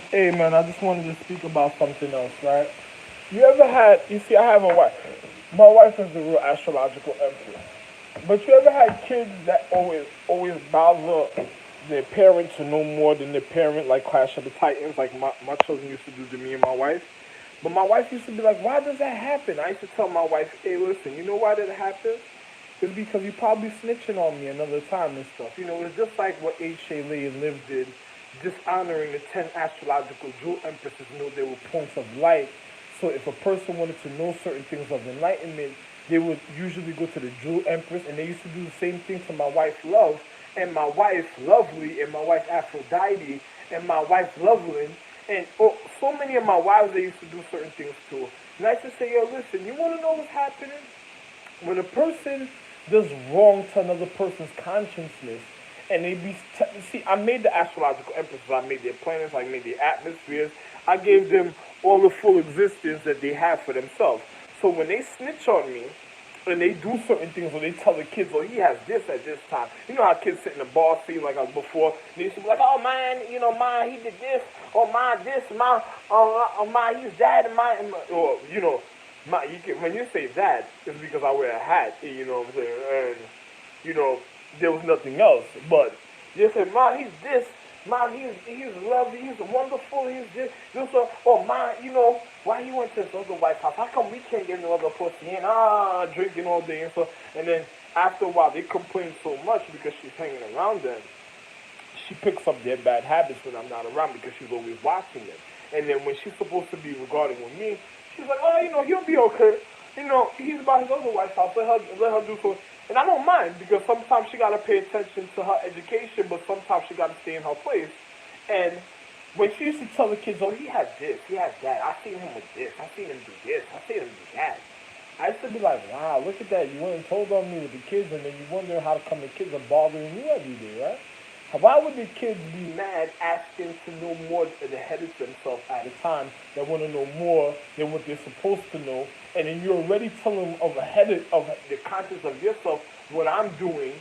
Hey man, I just wanted to speak about something else, right? You ever had, you see, I have a wife. My wife is the real astrological empress. But you ever had kids that always bother their parents to know more than their parent, like Clash of the Titans, like my children used to do to me and my wife? But my wife used to be like, why does that happen? I used to tell my wife, hey, listen, you know why that happens? It's because you probably snitching on me another time and stuff. It's just like what H.A. Lee and Liv did, dishonoring the 10 astrological jewel empresses. They were points of light. So if a person wanted to know certain things of enlightenment, they would usually go to the jewel empress, and they used to do the same thing to my wife Love, and my wife Lovely, and my wife Aphrodite, and my wife Loveland, and so many of my wives they used to do certain things too. And I used to say, yo, listen, you want to know what's happening? When a person does wrong to another person's consciousness, and see, I made the astrological empresses, I made their planets, I made their atmospheres, I gave them all the full existence that they have for themselves. So when they snitch on me, and they do certain things, or they tell the kids, oh, he has this at this time. You know how kids sit in the bar scene like I was before, they used to be like, oh man, man, he did this, or man, this, man, man, he's that, and man, or when you say that, it's because I wear a hat, you know what I'm saying, and you know, there was nothing else. But they said, man, he's this, man, he's lovely, he's wonderful, he's this, oh man, why he went to this other White House? How come we can't get no other pussy and drinking all day and then after a while they complain so much because she's hanging around them. She picks up their bad habits when I'm not around because she's always watching them. And then when she's supposed to be regarding with me, she's like, oh, he'll be okay. He's by his other wife's house. Let her do so. And I don't mind because sometimes she gotta pay attention to her education, but sometimes she gotta stay in her place. And when she used to tell the kids, oh, he has this, he has that. I seen him with this. I seen him do this. I seen him do that. I used to be like, wow, look at that. You went and told on me with the kids, and then you wonder how come the kids are bothering you every day, right? Why would the kids be mad asking to know more ahead of themselves at a time that want to know more than what they're supposed to know? And then you're already telling them of the conscience of yourself what I'm doing,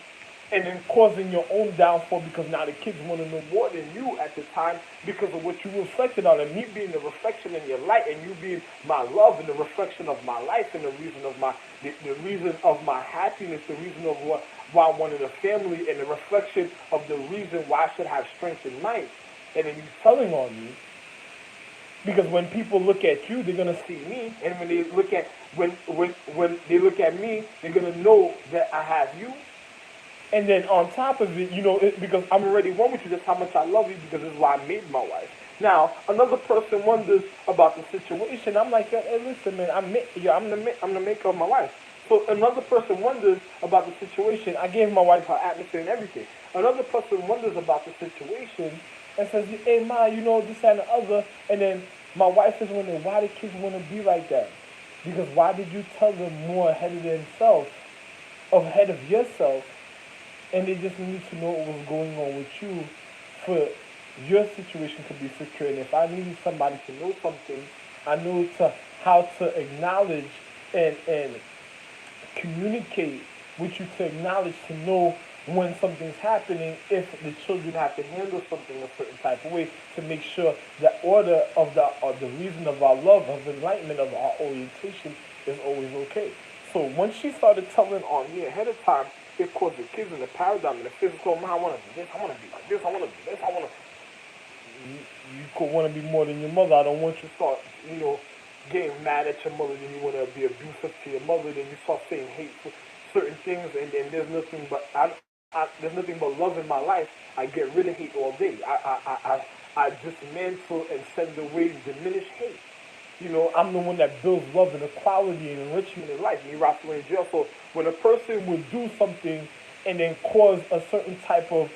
and then causing your own downfall because now the kids want to know more than you at the time because of what you reflected on, and me being the reflection in your light, and you being my love and the reflection of my life, and the reason of my happiness, the reason of why I wanted a family, and the reflection of the reason why I should have strength and might. And then you telling on me because when people look at you, they're gonna see me, and when they look at me, they're gonna know that I have you. And then on top of it, because I'm already one with you, that's how much I love you because this is why I made my wife. Now, another person wonders about the situation. I'm like, hey, listen, man, I'm the maker of my wife. So another person wonders about the situation. I gave my wife her atmosphere and everything. Another person wonders about the situation and says, hey, ma, this and the other. And then my wife is wondering, why the kids want to be like that? Because why did you tell them more ahead of themselves, ahead of yourself, and they just need to know what was going on with you for your situation to be secure. And if I needed somebody to know something, I know how to acknowledge and communicate with you to acknowledge to know when something's happening, if the children have to handle something a certain type of way to make sure the order of the reason of our love, of enlightenment, of our orientation is always okay. So once she started telling on me ahead of time, it caused the kids in the paradigm and the physical, man, I want to do this, I want to be like this, I want to do this, I want to. You could want to be more than your mother. I don't want you to start, getting mad at your mother, then you want to be abusive to your mother, then you start saying hateful certain things, and then there's nothing but love in my life. I get rid of hate all day. I dismantle and send away diminish hate. I'm the one that builds love and equality and enrichment in life. Me, Roscoe in jail. So when a person would do something and then cause a certain type of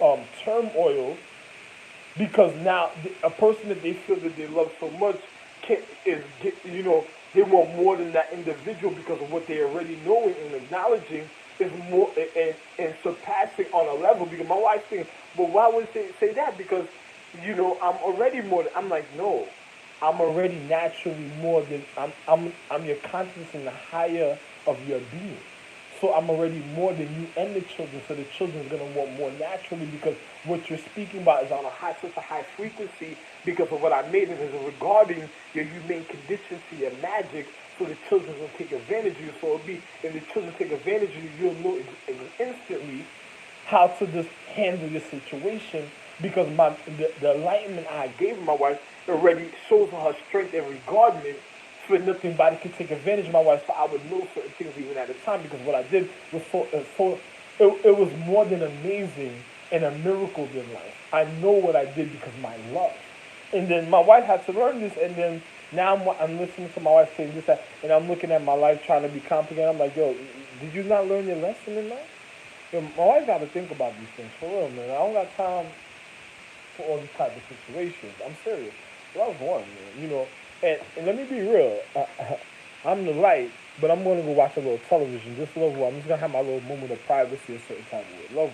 turmoil, because now a person that they feel that they love so much they want more than that individual because of what they already knowing and acknowledging is more and surpassing on a level. Because my wife thinks, well, why would they say that? Because I'm already more. I'm like, no, I'm already naturally more than I'm your consciousness in the higher of your being. So I'm already more than you and the children. So the children's gonna want more naturally because what you're speaking about is on such a high frequency because of what I made it is regarding your humane condition to your magic, so the children will take advantage of you. So it'll be, if the children take advantage of you, you'll know instantly how to just handle your situation, because the enlightenment I gave my wife already shows her strength and regarding it, so nothing body could take advantage of my wife. So I would know certain things even at the time, because what I did was it was more than amazing and a miracle in life. I know what I did because my love. And then my wife had to learn this, and then now I'm listening to my wife saying this, that, and I'm looking at my life trying to be complicated. I'm like, yo, did you not learn your lesson in life? Yo, my wife got to think about these things for real, man. I don't got time for all these type of situations. I'm serious. Love one, man. And let me be real. I'm the light, but I'm gonna go watch a little television. Just love one. I'm just gonna have my little moment of privacy a certain type of way. Love